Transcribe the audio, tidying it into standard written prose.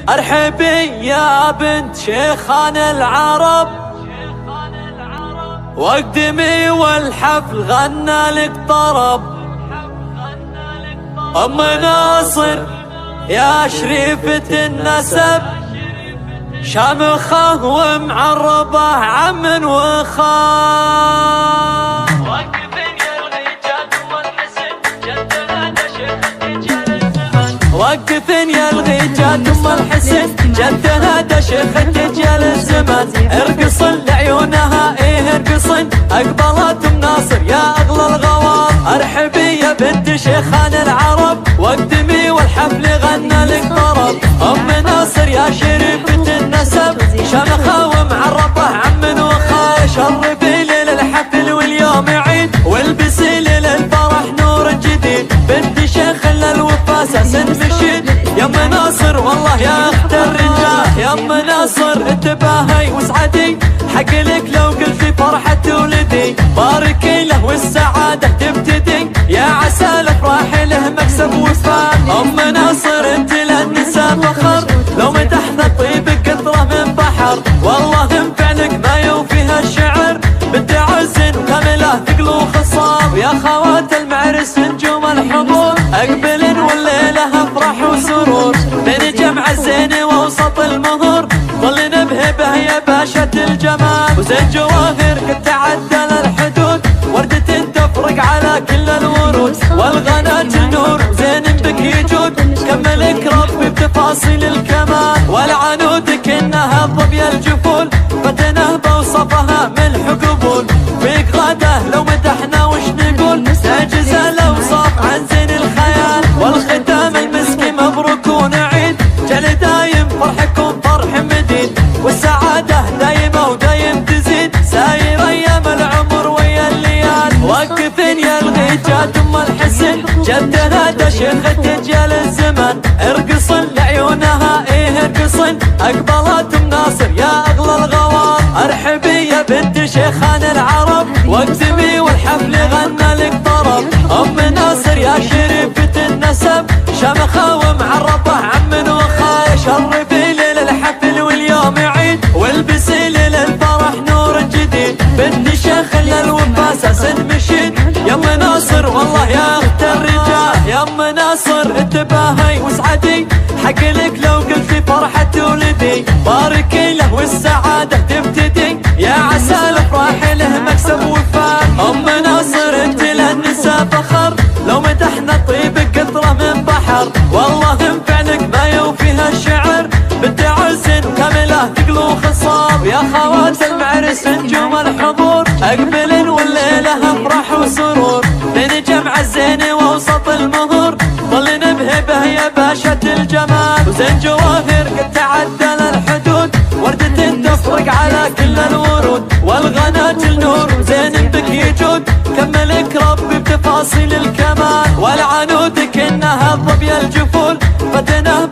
ارحبي يا بنت شيخان العرب، واقدمي والحفل غنى لك طرب. ام ناصر يا شريفة النسب، شامخة ومعربة عم وخال. وقفن يا الغيجات ام الحسن، جدها دشخت رجال الزمان. ارقصن لعيونها ارقصن، اقبلت ام ناصر يا اغلى الغوار. ارحبي يا بنت شيخان العرب، واقدمي والحفل غنى لك طرب. ام ناصر يا شريفة النسب، شامخة ومعربة عم وخال. شرفي ليل الحفل واليوم عيد، والبسي ليل الفرح نور جديد. بنت شيخ للوفا اساس مشيد، يا ام ناصر والله يا اخت الرجال. يا ام ناصر انتباهي واسعدي، حق لك لو قلتي فرحة ولدي. باركي له والسعادة تبتدي، يا عسى الافراح له مكسب وفاء. ام ناصر انت للنساء فخر، لو مدحنا طيبك قطرة من بحر. والله انفعلك ما يوفيها الشعر، بنت عز كاملة ثقل وخصام. يا خوات المعرس نجوم الحضور، اقبلن والليلة افرح وسرور. بين جمع الزين ووسط المهور، ظلنا بهبه يا باشا الجمال. وزين جواهر قد تعدل الحدود، وردة تفرق على كل الورود. والغنات النور زين بك يجود، كملك ربي بتفاصيل الكمال. والعنود كأنها ظبي الجفول، فتنه بوصفها ملح قبول. فيك غاده لو مدحنا وش نقول، نعجز الاوصاف عن زين الخيال. والختام المسكي مبروك ونعيد، جل دايم فرحكم فرح مديد. والسعاده دايمه ودايم تزيد، ساير ايام العمر ويا الليال. وقفن يا الغيجات ام الحسن، جدها دشخت رجال الزمان. ارقصن لعيونها ارقصن، اقبلت ام ناصر يا اغلى الغوار. ارحبي يا بنت شيخان العرب، واقدمي والحفل غنى لك طرب. ام ناصر يا شريفة النسب، شامخة ومعربة عم وخال. شرفي ليل الحفل واليوم عيد، والبسي ليل الفرح نور جديد. بنت شيخ للوفا اساس مشيد، يا ام ناصر والله يا اخت الرجال. يا ام ناصر انتباهي واسعدي، حق لك لو قلتي فرحة ولدي. باركي له والسعادة تبتدي، يا عسى الافراح له مكسب وفاء. ام ناصر انت للنساء فخر، لو مدحنا طيبك قطرة من بحر. والله انفعلك ما يوفيها الشعر، بنت عز كاملة ثقل وخصام. يا خوات المعرس نجوم الحضور، اقبلن والليلة افرح وسرور. بين جمع الزين ووسط المهور، ظلنا بهبه يا باشا الجمال. وزين جواهر قد تعدل الحدود، وردة تفرق على كل الورود. والغنات النور زين بك يجود، كملك ربي بتفاصيل الكمال. والعنود كأنها ظبي الجفول، فتنه